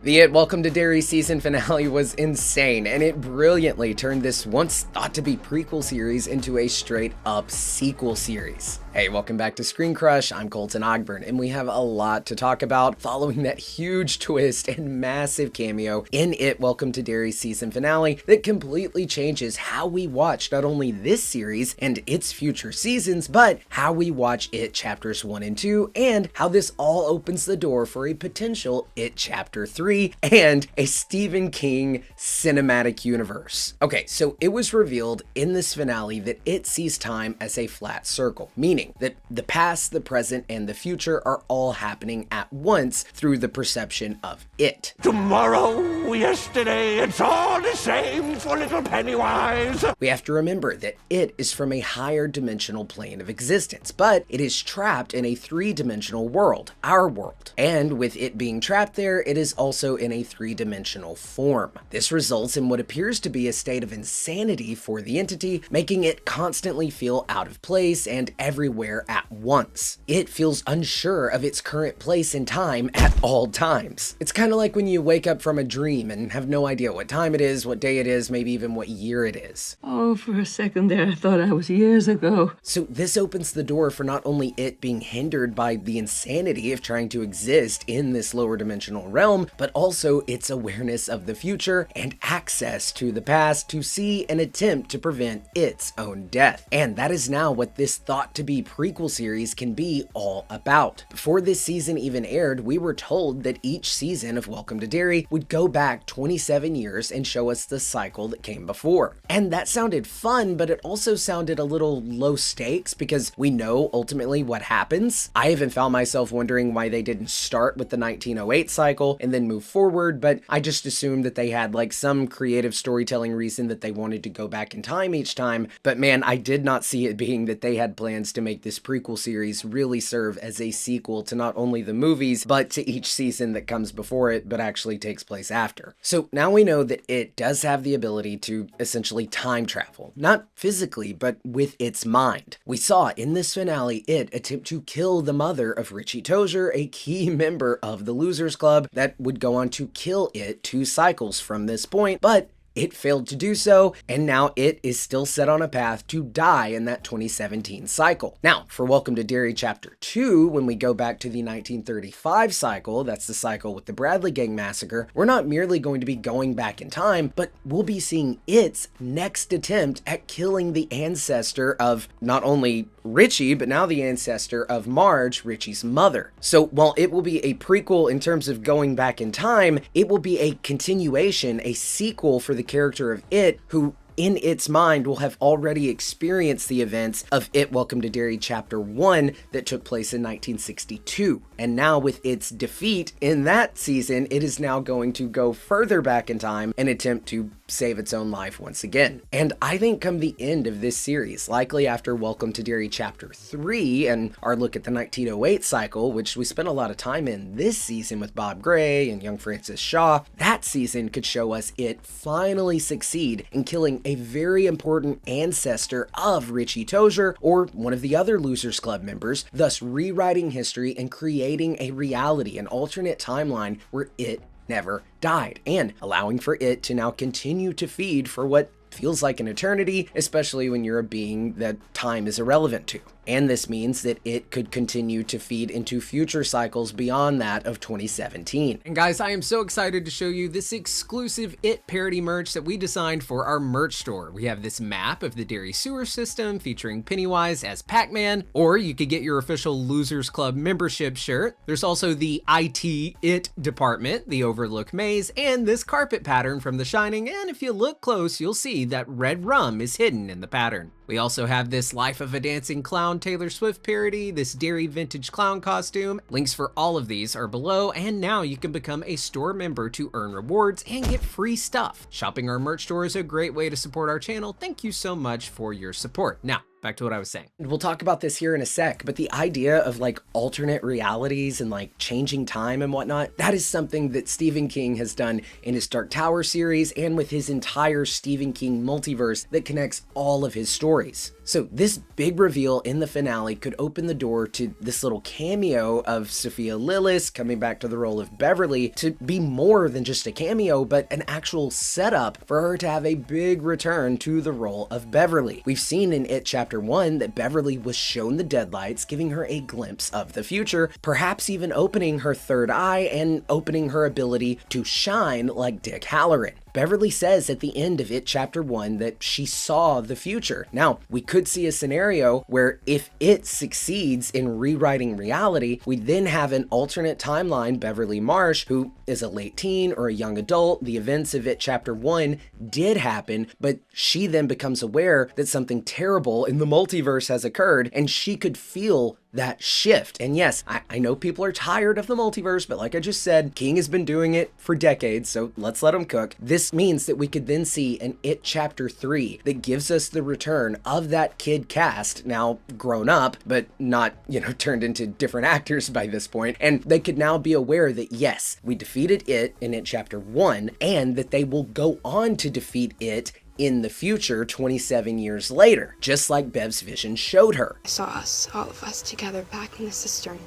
The It Welcome to Derry season finale was insane, and it brilliantly turned this once thought to be prequel series into a straight up sequel series. Hey, welcome back to ScreenCrush. I'm Colton Ogburn, and we have a lot to talk about following that huge twist and massive cameo in It Welcome to Derry season finale that completely changes how we watch not only this series and its future seasons, but how we watch It chapters 1 and 2, and how this all opens the door for a potential It chapter 3 and a Stephen King cinematic universe. Okay, so it was revealed in this finale that It sees time as a flat circle, meaning that the past, the present, and the future are all happening at once through the perception of It. Tomorrow, yesterday, it's all the same for little Pennywise. We have to remember that It is from a higher dimensional plane of existence, but it is trapped in a three-dimensional world, our world. And with it being trapped there, it is also in a three-dimensional form. This results in what appears to be a state of insanity for the entity, making it constantly feel out of place and everywhere at once. It feels unsure of its current place in time at all times. It's kind of like when you wake up from a dream and have no idea what time it is, what day it is, maybe even what year it is. Oh, for a second there, I thought I was years ago. So this opens the door for not only It being hindered by the insanity of trying to exist in this lower dimensional realm, but also its awareness of the future and access to the past to see and attempt to prevent its own death. And that is now what this thought to be prequel series can be all about. Before this season even aired, we were told that each season of Welcome to Derry would go back 27 years and show us the cycle that came before. And that sounded fun, but it also sounded a little low stakes because we know ultimately what happens. I even found myself wondering why they didn't start with the 1908 cycle and then move forward, but I just assumed that they had like some creative storytelling reason that they wanted to go back in time each time. But man, I did not see it being that they had plans to make this prequel series really serve as a sequel to not only the movies, but to each season that comes before it, but actually takes place after. So now we know that it does have the ability to essentially time travel, not physically, but with its mind. We saw in this finale It attempt to kill the mother of Richie Tozier, a key member of the Losers Club that would go on to kill It 2 cycles from this point, but It failed to do so, and now It is still set on a path to die in that 2017 cycle. Now, for Welcome to Derry Chapter 2, when we go back to the 1935 cycle, that's the cycle with the Bradley Gang massacre, we're not merely going to be going back in time, but we'll be seeing It's next attempt at killing the ancestor of not only Richie, but now the ancestor of Marsh, Richie's mother. So while it will be a prequel in terms of going back in time, it will be a continuation, a sequel for the character of It, who in its mind will have already experienced the events of It Welcome to Derry Chapter 1 that took place in 1962. And now with its defeat in that season, it is now going to go further back in time and attempt to save its own life once again. And I think come the end of this series, likely after Welcome to Derry Chapter 3 and our look at the 1908 cycle, which we spent a lot of time in this season with Bob Gray and young Francis Shaw, that season could show us It finally succeed in killing a very important ancestor of Richie Tozier or one of the other Losers Club members, thus rewriting history and creating a reality, an alternate timeline where It never died, and allowing for It to now continue to feed for what feels like an eternity, especially when you're a being that time is irrelevant to. And this means that It could continue to feed into future cycles beyond that of 2017. And guys, I am so excited to show you this exclusive It parody merch that we designed for our merch store. We have this map of the Derry sewer system featuring Pennywise as Pac-Man, or you could get your official Losers Club membership shirt. There's also the IT It department, the Overlook Maze, and this carpet pattern from The Shining, and if you look close, you'll see that red rum is hidden in the pattern. We also have this Life of a Dancing Clown Taylor Swift parody, this Derry vintage clown costume. Links for all of these are below, and now you can become a store member to earn rewards and get free stuff. Shopping our merch store is a great way to support our channel. Thank you so much for your support. Now, back to what I was saying. We'll talk about this here in a sec, but the idea of like alternate realities and like changing time and whatnot, that is something that Stephen King has done in his Dark Tower series and with his entire Stephen King multiverse that connects all of his stories. So this big reveal in the finale could open the door to this little cameo of Sophia Lillis coming back to the role of Beverly to be more than just a cameo, but an actual setup for her to have a big return to the role of Beverly. We've seen in It Chapter 1 that Beverly was shown the deadlights, giving her a glimpse of the future, perhaps even opening her third eye and opening her ability to shine like Dick Halloran. Beverly says at the end of It Chapter 1 that she saw the future. Now, we could see a scenario where if it succeeds in rewriting reality, we then have an alternate timeline Beverly Marsh, who is a late teen or a young adult. The events of It Chapter 1 did happen, but she then becomes aware that something terrible in the multiverse has occurred, and she could feel that shift. And yes, I know people are tired of the multiverse, but like I just said, King has been doing it for decades, so let's let him cook. This means that we could then see an It Chapter 3 that gives us the return of that kid cast, now grown up, but not, turned into different actors by this point. And they could now be aware that yes, we defeated it in It Chapter 1, and that they will go on to defeat it in the future 27 years later, just like Bev's vision showed her. I saw us, all of us together back in the cistern.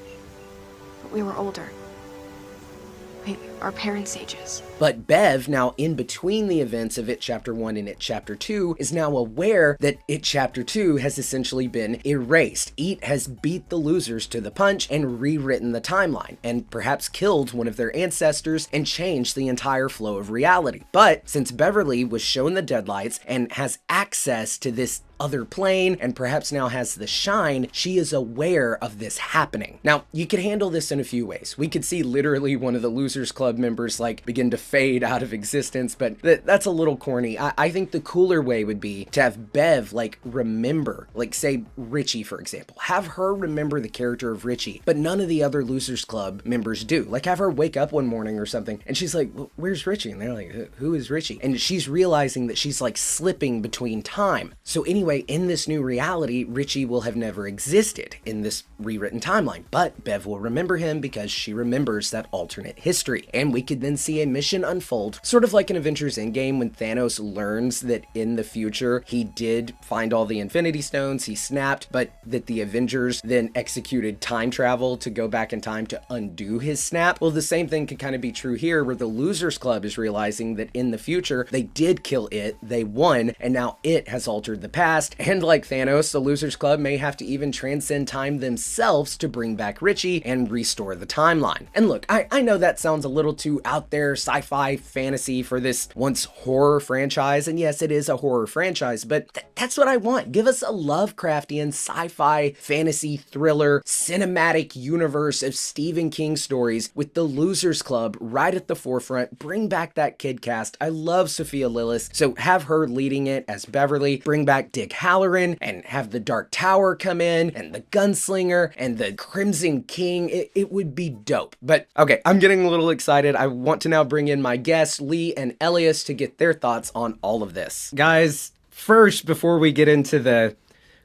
But we were older. Our parents' ages. But Bev, now in between the events of It Chapter 1 and It Chapter 2, is now aware that It Chapter 2 has essentially been erased. It has beat the losers to the punch and rewritten the timeline, and perhaps killed one of their ancestors and changed the entire flow of reality. But since Beverly was shown the deadlights and has access to this other plane and perhaps now has the shine, she is aware of this happening. Now, you could handle this in a few ways. We could see literally one of the Losers Club members like begin to fade out of existence, but that's a little corny. I think the cooler way would be to have Bev like remember, like say Richie, for example, have her remember the character of Richie, but none of the other Losers Club members do. Like have her wake up one morning or something and she's like, where's Richie? And they're like, who is Richie? And she's realizing that she's like slipping between time. So anyway, in this new reality, Richie will have never existed in this rewritten timeline, but Bev will remember him because she remembers that alternate history. And we could then see a mission unfold, sort of like in Avengers Endgame when Thanos learns that in the future he did find all the Infinity Stones, he snapped, but that the Avengers then executed time travel to go back in time to undo his snap. Well, the same thing could kind of be true here where the Losers Club is realizing that in the future they did kill it, they won, and now it has altered the past. And like Thanos, the Losers Club may have to even transcend time themselves to bring back Richie and restore the timeline. And look, I know that sounds a little too out there sci-fi fantasy for this once horror franchise, and yes, it is a horror franchise, but that's what I want. Give us a Lovecraftian sci-fi fantasy thriller cinematic universe of Stephen King stories with the Losers Club right at the forefront. Bring back that kid cast. I love Sophia Lillis, so have her leading it as Beverly. Bring back Dick Halloran and have the Dark Tower come in and the Gunslinger and the Crimson King. It would be dope. But okay, I'm getting a little excited. I want to now bring in my guests, Lee and Elias, to get their thoughts on all of this. Guys, first, before we get into the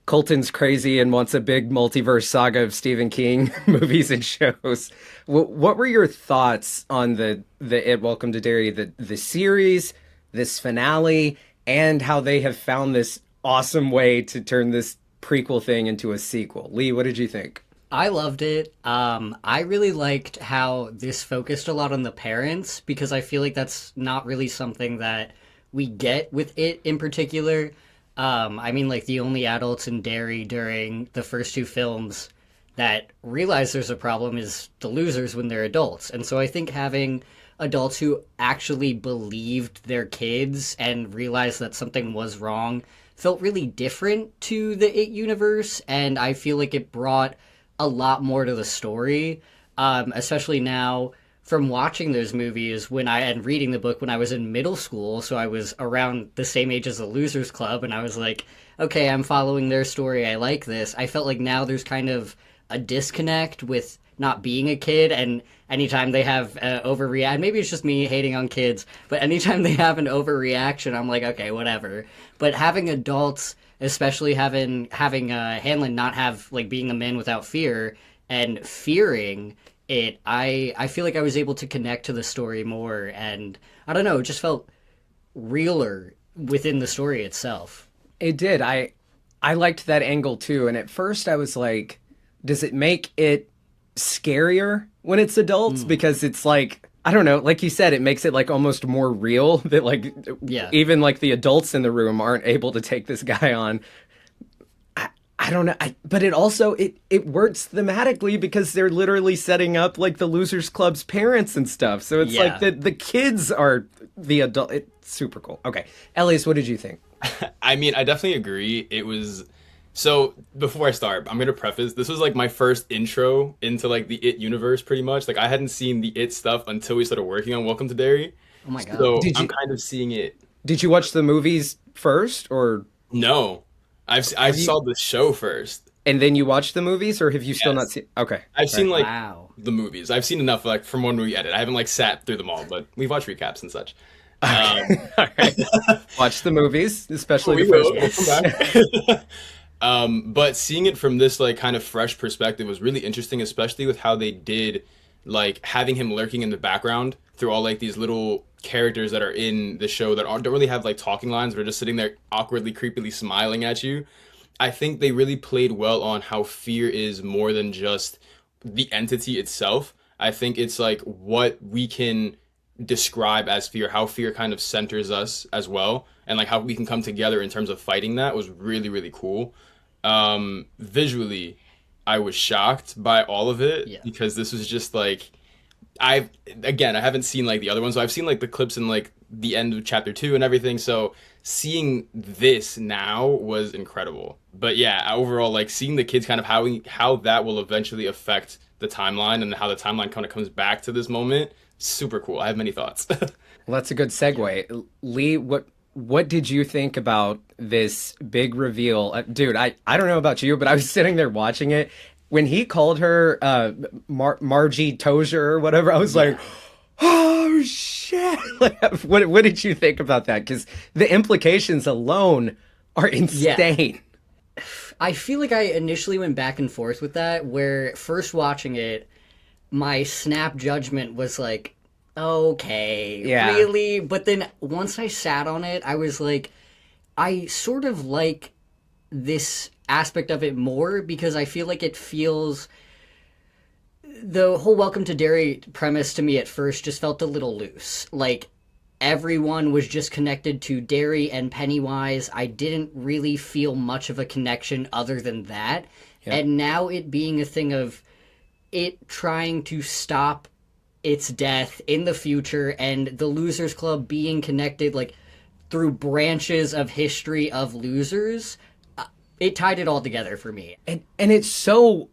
Colton's crazy and wants a big multiverse saga of Stephen King movies and shows, what were your thoughts on the It Welcome to Derry, the series, this finale, and how they have found this awesome way to turn this prequel thing into a sequel? Lee, what did you think? I loved it. I really liked how this focused a lot on the parents, because I feel like that's not really something that we get with it in particular. I mean, like, the only adults in Derry during the first two films that realize there's a problem is the losers when they're adults. And so I think having adults who actually believed their kids and realized that something was wrong felt really different to the It universe, and I feel like it brought a lot more to the story, especially now from watching those movies and reading the book when I was in middle school, so I was around the same age as the Losers Club, and I was like, okay, I'm following their story, I like this. I felt like now there's kind of a disconnect with not being a kid, and anytime they have overreact, maybe it's just me hating on kids, but anytime they have an overreaction, I'm like, okay, whatever. But having adults especially having Hanlon not have like being a man without fear and fearing it. I feel like I was able to connect to the story more, and I don't know, it just felt realer within the story itself. It did. I liked that angle too. And at first I was like, does it make it scarier when it's adults? Because it's like, I don't know, like you said, it makes it like almost more real that like even like the adults in the room aren't able to take this guy on. I don't know. But it also, it works thematically because they're literally setting up like the Losers Club's parents and stuff. So it's like the kids are the adult. It's super cool. Okay. Elias, what did you think? I mean, I definitely agree. It was... So, before I start, I'm going to preface, this was like my first intro into like the It universe pretty much. Like I hadn't seen the It stuff until we started working on Welcome to Derry. Oh my god. So I'm kind of seeing it. Did you watch the movies first or? No. I saw the show first. And then you watched the movies, or have you still not seen? Okay. I've seen like the movies. I've seen enough like from when we edit. I haven't like sat through them all, but we've watched recaps and such. All right. Watch the movies, especially the first one. We'll come back. But seeing it from this like kind of fresh perspective was really interesting, especially with how they did like having him lurking in the background through all like these little characters that are in the show that don't really have like talking lines, but are just sitting there awkwardly, creepily smiling at you. I think they really played well on how fear is more than just the entity itself. I think it's like what we can describe as fear, how fear kind of centers us as well, and like how we can come together in terms of fighting that was really, really cool. Visually, I was shocked by all of it because this was just like, I haven't seen like the other ones. So I've seen like the clips in like the end of chapter 2 and everything. So seeing this now was incredible. But yeah, overall, like seeing the kids kind of how that will eventually affect the timeline and how the timeline kind of comes back to this moment. Super cool. I have many thoughts. Well, that's a good segue. Lee, what did you think about this big reveal? Dude, I don't know about you, but I was sitting there watching it. When he called her Margie Tozier or whatever, I was like, oh, shit. Like, what did you think about that? Because the implications alone are insane. Yeah. I feel like I initially went back and forth with that, where first watching it, my snap judgment was like, okay, really? But then once I sat on it, I was like, I sort of like this aspect of it more because I feel like it feels... The whole Welcome to Derry premise to me at first just felt a little loose. Like, everyone was just connected to Derry and Pennywise. I didn't really feel much of a connection other than that. Yeah. And now it being a thing of it trying to stop its death in the future and the Losers Club being connected, like, through branches of history of losers, it tied it all together for me. And it's so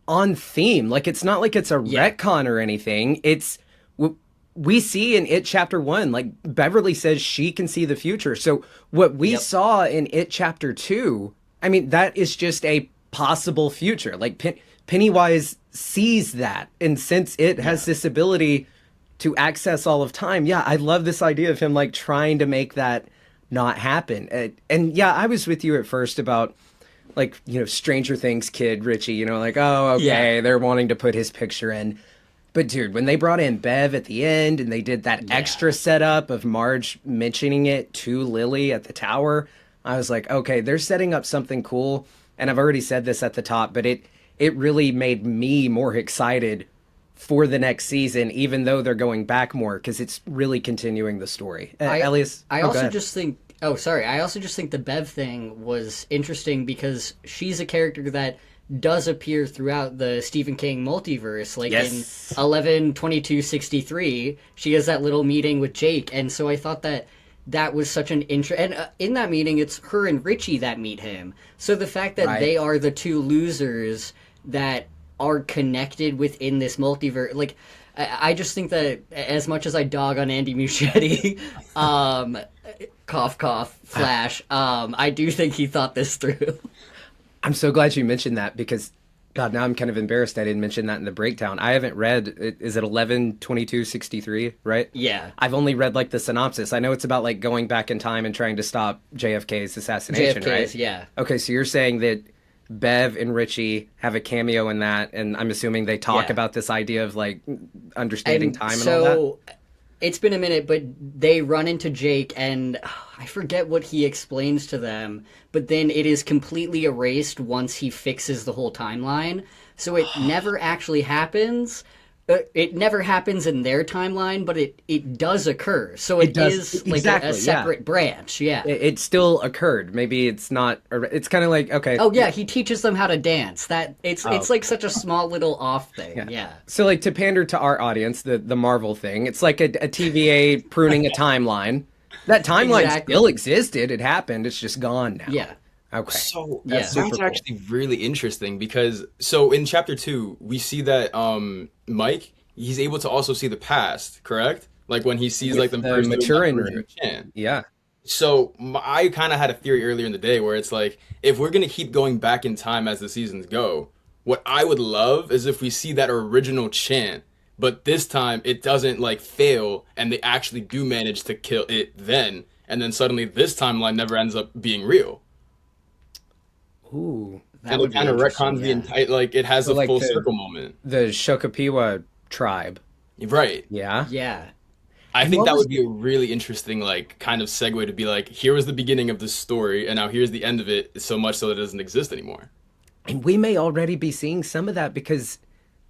on theme. Like, it's not like it's a retcon or anything. It's... We see in It Chapter 1, like, Beverly says she can see the future. So what we saw in It Chapter 2, I mean, that is just a possible future. Like, Pennywise sees that. And since it has this ability to access all of time, I love this idea of him, like, trying to make that not happen. And I was with you at first about, like, you know, Stranger Things kid Richie, you know, like, oh, okay, they're wanting to put his picture in. But dude, when they brought in Bev at the end and they did that extra setup of Marge mentioning it to Lily at the tower, I was like, okay, they're setting up something cool. And I've already said this at the top, but it really made me more excited for the next season, even though they're going back more, because it's really continuing the story. Elias? I also just think the Bev thing was interesting because she's a character that does appear throughout the Stephen King multiverse. Like in 11/22/63, she has that little meeting with Jake, and so I thought that was such an and in that meeting, it's her and Richie that meet him. So the fact that they are the two losers that are connected within this multiverse, like, I just think that as much as I dog on Andy Muschietti, cough, cough, flash, I do think he thought this through. I'm so glad you mentioned that because God, now I'm kind of embarrassed I didn't mention that in the breakdown. I haven't read, is it 11/22/63, right? Yeah. I've only read like the synopsis. I know it's about like going back in time and trying to stop JFK's assassination, right? Yeah. Okay, so you're saying that Bev and Richie have a cameo in that, and I'm assuming they talk Yeah. about this idea of like understanding And time and all that? so it's been a minute, but they run into Jake, and I forget what he explains to them, but then it is completely erased once he fixes the whole timeline. So it never actually happens. It never happens in their timeline, but it does occur. So it does. is like Exactly, a separate branch. Yeah. It still occurred. Maybe it's not. It's kind of like, okay. Oh yeah, he teaches them how to dance. That it's like such a small little off thing. Yeah. So like to pander to our audience, the Marvel thing, it's like a TVA pruning a timeline. That timeline Exactly. still existed. It happened. It's just gone now. Yeah. Okay. So Yeah. that's Super cool. actually really interesting because so in chapter 2 we see that Mike, he's able to also see the past, correct? Like when he sees like the first maturing version room. of Chan. Yeah. So I kind of had a theory earlier in the day where it's like if we're gonna keep going back in time as the seasons go, what I would love is if we see that original Chan, but this time it doesn't like fail and they actually do manage to kill it then, and then suddenly this timeline never ends up being real. Ooh. That And would it be kind of interesting, retcons the yeah. entire, like it has So, a like, full the- circle moment. The Shokapiwa tribe. Right. Yeah. Yeah. I think what that was- would be a really interesting, like, kind of segue to be like, here was the beginning of the story, and now here's the end of it, so much so that it doesn't exist anymore. And we may already be seeing some of that because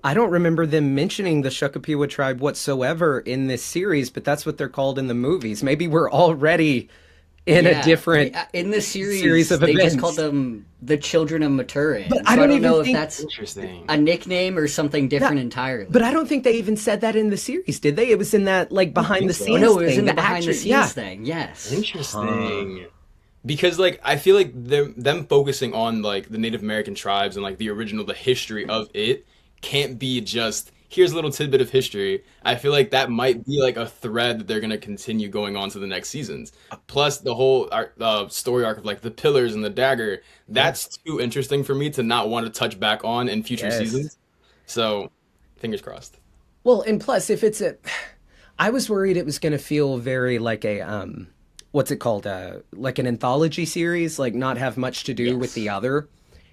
I don't remember them mentioning the Shokapiwa tribe whatsoever in this series, but that's what they're called in the movies. Maybe we're already in a different in the series, series of they events. just called them the children of Maturin. But So I don't even know if think- that's Interesting. a nickname or something different entirely. But I don't think they even said that in the series, did they? It was in that like behind the so. scenes no, it was thing. in the behind the actress- scenes yeah. thing. Yes. Interesting. Because, like, I feel like them focusing on, like, the Native American tribes and, like, the history of it can't be just, here's a little tidbit of history. I feel like that might be, like, a thread that they're going to continue going on to the next seasons. Plus, the whole story arc of, like, the pillars and the dagger, that's too interesting for me to not want to touch back on in future Yes. seasons. So, fingers crossed. Well, and plus, if it's I was worried it was going to feel very like a, what's it called? Like an anthology series, like not have much to do with the other.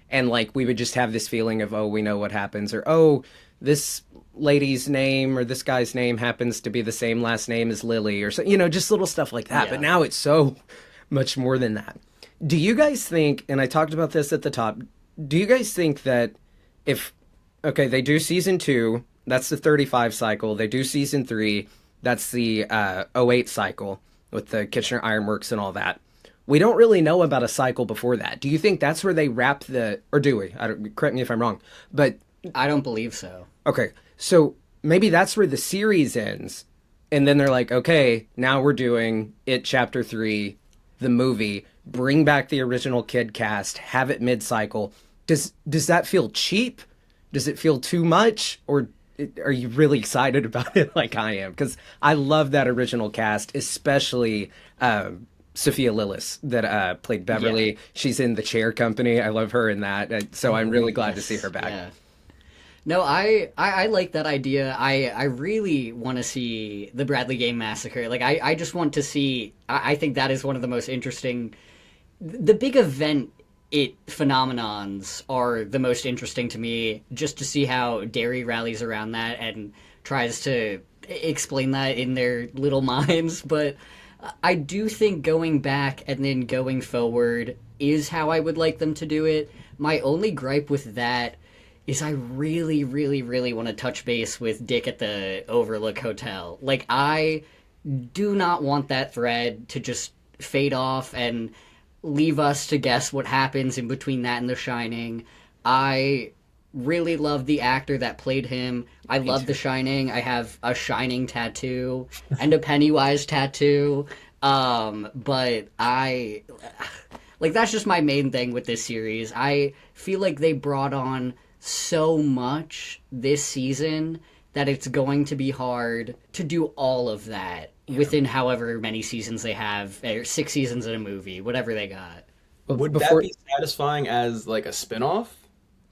And like we would just have this feeling of, oh, we know what happens, or, oh, this lady's name or this guy's name happens to be the same last name as Lily, or so, just little stuff like that. Yeah. But now it's so much more than that. Do you guys think, and I talked about this at the top, do you guys think that if, okay, they do season 2, that's the 35 cycle, they do season 3, that's the 08 cycle with the Kitchener Ironworks and all that. We don't really know about a cycle before that. Do you think that's where they wrap or do we? Correct me if I'm wrong. But, I don't believe so. okay, so maybe that's where the series ends. And then they're like, okay, now we're doing It Chapter 3, the movie, bring back the original kid cast, have it mid-cycle. Does that feel cheap? Does it feel too much? Or are you really excited about it like I am? Because I love that original cast, especially Sophia Lillis that played Beverly. Yeah. She's in The Chair Company. I love her in that. So I'm really glad to see her back. Yeah. No, I like that idea. I really want to see the Bradley Game Massacre. Like, I just want to see... I think that is one of the most interesting... The big event phenomenons are the most interesting to me, just to see how Derry rallies around that and tries to explain that in their little minds. But I do think going back and then going forward is how I would like them to do it. My only gripe with that is I really, really, really want to touch base with Dick at the Overlook Hotel. Like, I do not want that thread to just fade off and leave us to guess what happens in between that and The Shining. I really love the actor that played him. I love The Shining. I have a Shining tattoo and a Pennywise tattoo. But that's just my main thing with this series. I feel like they brought on so much this season that it's going to be hard to do all of that within however many seasons they have, or 6 seasons in a movie, whatever they got. Would Before- that be satisfying as, like, a spinoff?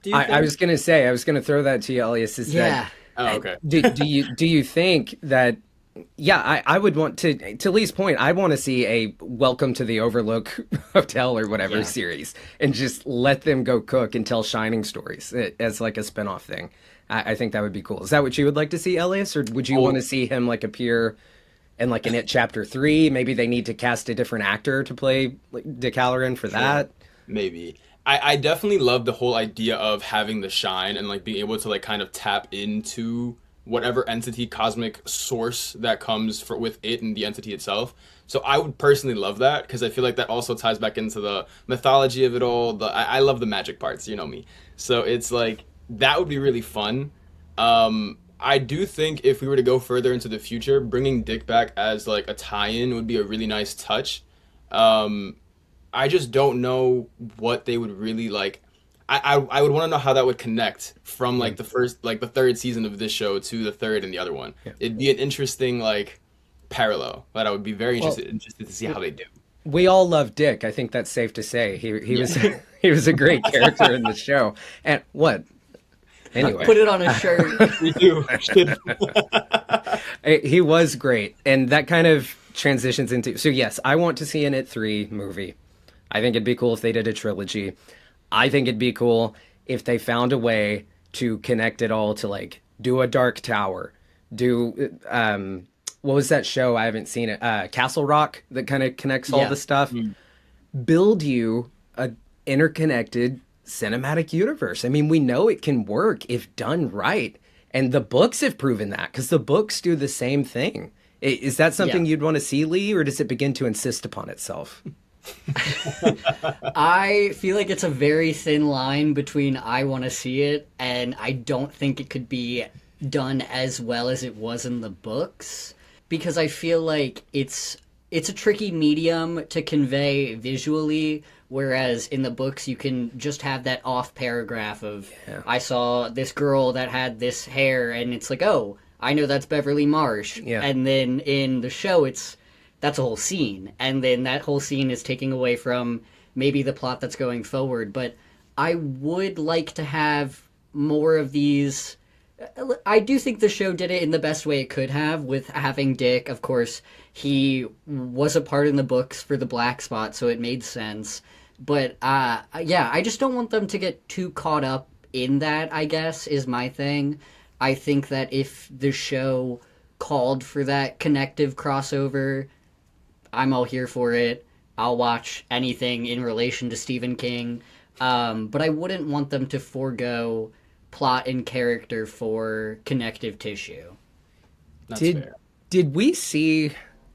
do you think? I was gonna say, I was gonna throw that to you, Elias. Is Yeah. Oh, okay. do you think that? Yeah, I would want to Lee's point. I want to see a Welcome to the Overlook Hotel or whatever series, and just let them go cook and tell Shining stories as like a spinoff thing. I think that would be cool. Is that what you would like to see, Elias, or would you want to see him like appear in like an It Chapter 3? Maybe they need to cast a different actor to play like, Dick Halloran for that. Maybe. I definitely love the whole idea of having the shine and like being able to like kind of tap into whatever entity, cosmic source that comes with it and the entity itself. So I would personally love that, because I feel like that also ties back into the mythology of it all. I love the magic parts, you know me. So it's like, that would be really fun. I do think if we were to go further into the future, bringing Dick back as like a tie-in would be a really nice touch. I just don't know what they would really like. I would want to know how that would connect from like the third season of this show to the third and the other one. Yeah. It'd be an interesting like parallel that I would be very interested to see how they do. We all love Dick. I think that's safe to say. He was he was a great character in the show. And what? Anyway, put it on a shirt. We do. He was great, and that kind of transitions into. So yes, I want to see an It 3 movie. I think it'd be cool if they did a trilogy. I think it'd be cool if they found a way to connect it all to like do a Dark Tower, do what was that show? I haven't seen it. Castle Rock, that kind of connects all the stuff. Build you a interconnected cinematic universe. I mean, we know it can work if done right, and the books have proven that, because the books do the same thing. Is that something you'd want to see, Lee, or does it begin to insist upon itself? I feel like it's a very thin line between I want to see it and I don't think it could be done as well as it was in the books, because I feel like it's a tricky medium to convey visually, whereas in the books you can just have that off paragraph of I saw this girl that had this hair, and it's like, oh, I know that's Beverly Marsh. And then in the show that's a whole scene, and then that whole scene is taking away from maybe the plot that's going forward. But I would like to have more of these. I do think the show did it in the best way it could have, with having Dick. Of course, he was a part in the books for the Black Spot, so it made sense. But I just don't want them to get too caught up in that, I guess, is my thing. I think that if the show called for that connective crossover, I'm all here for it. I'll watch anything in relation to Stephen King. But I wouldn't want them to forego plot and character for connective tissue. That's fair. Did we see,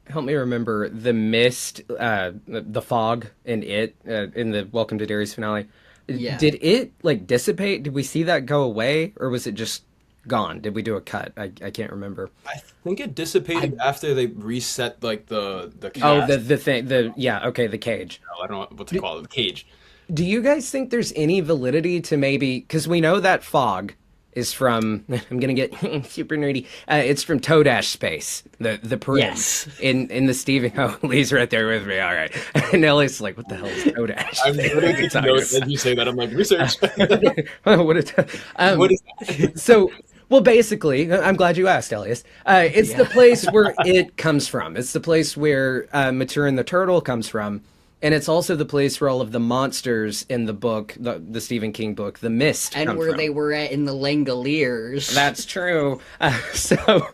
help me remember, the mist, the fog in it, in the Welcome to Derry's finale? Yeah. Did it, like, dissipate? Did we see that go away? Or was it just gone? Did we do a cut? I can't remember. I think it dissipated after they reset like the cast. Oh, the thing, the cage. No, I don't know what to call it, the cage. Do you guys think there's any validity to maybe, because we know that fog is from, I'm gonna get super nerdy, it's from Todash Space, the Prim. Yes. In the Stephen, Lee's right there with me, all right. And Ellie's like, what the hell is Todash? I'm literally taking notes as you say that. I'm like, research. What is that? So, well, basically, I'm glad you asked, Elias. It's the place where it comes from. It's the place where Maturin the Turtle comes from. And it's also the place where all of the monsters in the book, the Stephen King book, The Mist, and where they were at in the Langoliers. That's true. So,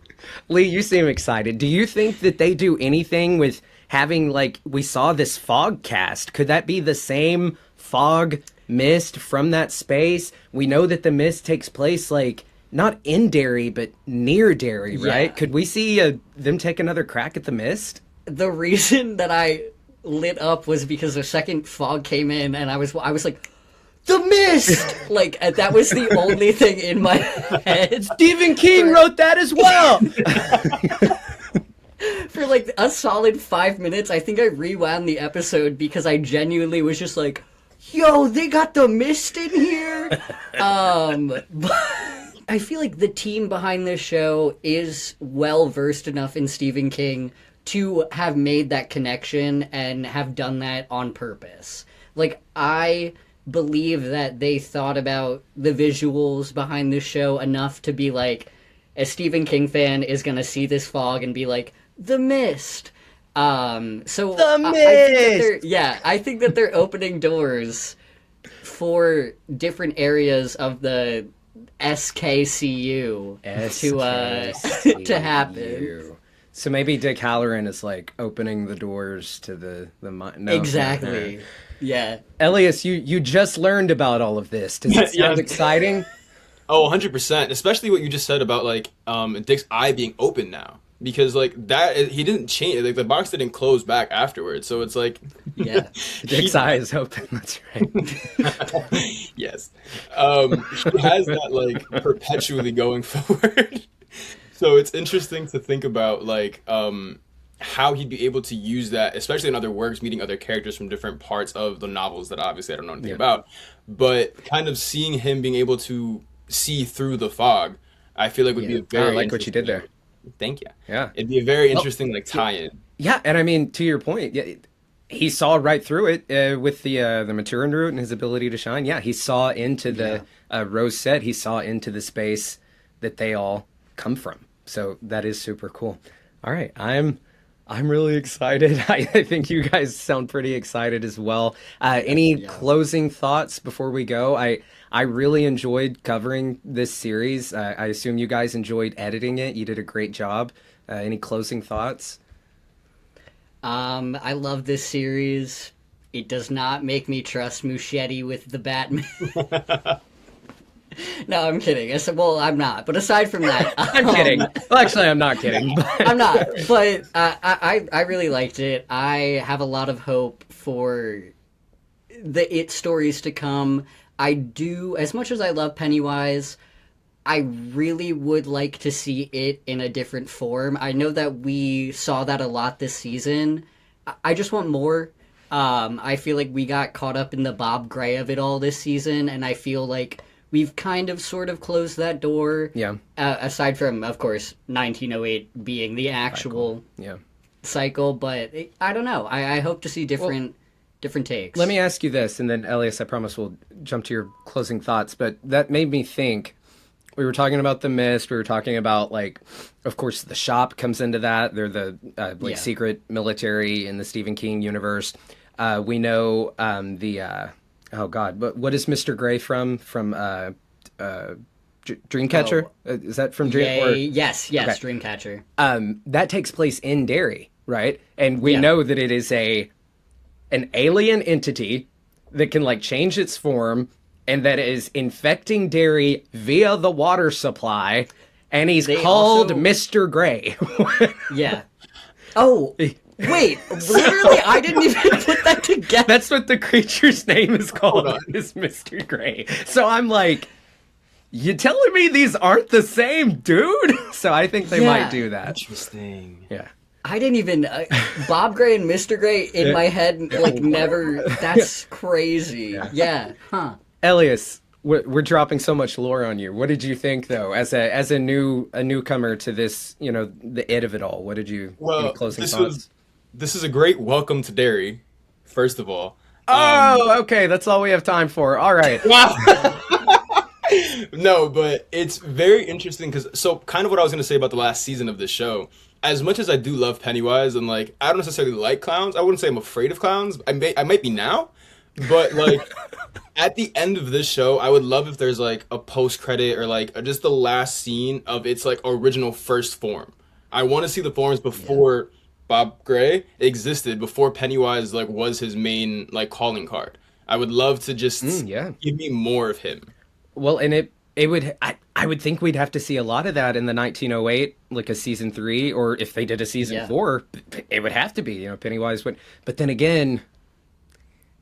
Lee, you seem excited. Do you think that they do anything with having, like, we saw this fog cast? Could that be the same fog mist from that space? We know that the mist takes place, like, not in Derry, but near Derry, right? Yeah. Could we see them take another crack at the mist? The reason that I lit up was because the second fog came in, and I was like, the mist! Like, that was the only thing in my head. Stephen King wrote that as well! For like a solid 5 minutes, I think I rewound the episode because I genuinely was just like, yo, they got the mist in here? But I feel like the team behind this show is well versed enough in Stephen King to have made that connection and have done that on purpose. Like, I believe that they thought about the visuals behind this show enough to be like, a Stephen King fan is gonna see this fog and be like, the mist. So The mist! I think that they're opening doors for different areas of the SKCU to happen. So maybe Dick Halloran is like opening the doors to the no, Exactly. Yeah. Elias, you just learned about all of this. Does it sound exciting? Oh, 100%. Especially what you just said about like Dick's eye being open now. Because like that, he didn't change. Like the box didn't close back afterwards, so it's like, yeah, Dick's eye is open. That's right. Yes, he has that like perpetually going forward. So it's interesting to think about like how he'd be able to use that, especially in other works, meeting other characters from different parts of the novels that obviously I don't know anything about, but kind of seeing him being able to see through the fog, I feel like would be a very I like what you did there. Thank you. Yeah. It'd be a very interesting like tie-in. Yeah, and I mean, to your point, he saw right through it with the Maturin root and his ability to shine. Yeah, he saw into the Rose said he saw into the space that they all come from. So that is super cool. All right, I'm really excited. I think you guys sound pretty excited as well. Any closing thoughts before we go? I really enjoyed covering this series. I assume you guys enjoyed editing it. You did a great job. Any closing thoughts? I love this series. It does not make me trust Muschietti with the Batman. No, I'm kidding. Well, I'm not. But aside from that, I'm kidding. Well, actually, I'm not kidding. But... I'm not. But I really liked it. I have a lot of hope for the It stories to come. I do, as much as I love Pennywise, I really would like to see it in a different form. I know that we saw that a lot this season. I just want more. I feel like we got caught up in the Bob Gray of it all this season, and I feel like we've kind of sort of closed that door. Yeah. Aside from, of course, 1908 being the actual cycle. But I don't know. I hope to see different takes. Let me ask you this, and then Elias, I promise we'll jump to your closing thoughts. But that made me think. We were talking about the mist. We were talking about, like, of course, the shop comes into that. They're the secret military in the Stephen King universe. We know oh God, what is Mr. Gray from? From Dreamcatcher? Is that from Dream? Yes, okay. Dreamcatcher. That takes place in Derry, right? And we know that it is an alien entity that can like change its form and that is infecting Derry via the water supply, and he's called Mr. Gray. Yeah. Oh, wait, literally, I didn't even put that together. That's what the creature's name is called, is Mr. Gray. So I'm like, you telling me these aren't the same dude? So I think they might do that. Interesting. Yeah. I didn't even Bob Gray and Mr. Gray in my head like never. That's crazy. Yeah. Huh. Elias, we're dropping so much lore on you. What did you think, though, as a newcomer to this, the it of it all? What did you? Any closing thoughts? This is a great welcome to Derry. First of all. Okay, that's all we have time for. All right. Wow. No, but it's very interesting because kind of what I was going to say about the last season of this show. As much as I do love Pennywise and like I don't necessarily like clowns, I wouldn't say I'm afraid of clowns. I might be now, but like at the end of this show, I would love if there's like a post credit or like just the last scene of its like original first form. I want to see the forms before Bob Gray existed, before Pennywise like was his main like calling card. I would love to just give me more of him. Well, and it would I would think we'd have to see a lot of that in the 1908, like a season 3, or if they did a season 4, it would have to be, Pennywise would. But then again,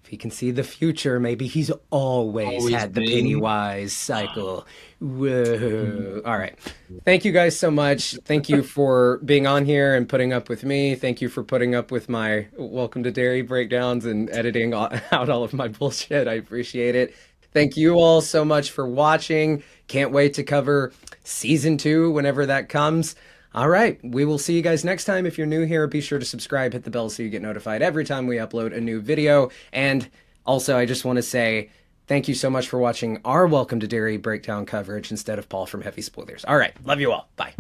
if he can see the future, maybe he's always had the Pennywise cycle. Whoa. All right. Thank you guys so much. Thank you for being on here and putting up with me. Thank you for putting up with my Welcome to Derry breakdowns and editing out all of my bullshit. I appreciate it. Thank you all so much for watching. Can't wait to cover season 2 whenever that comes. All right, we will see you guys next time. If you're new here, be sure to subscribe, hit the bell so you get notified every time we upload a new video. And also, I just want to say, Thank you so much for watching our Welcome to Derry breakdown coverage instead of Paul from Heavy Spoilers. All right, love you all. Bye.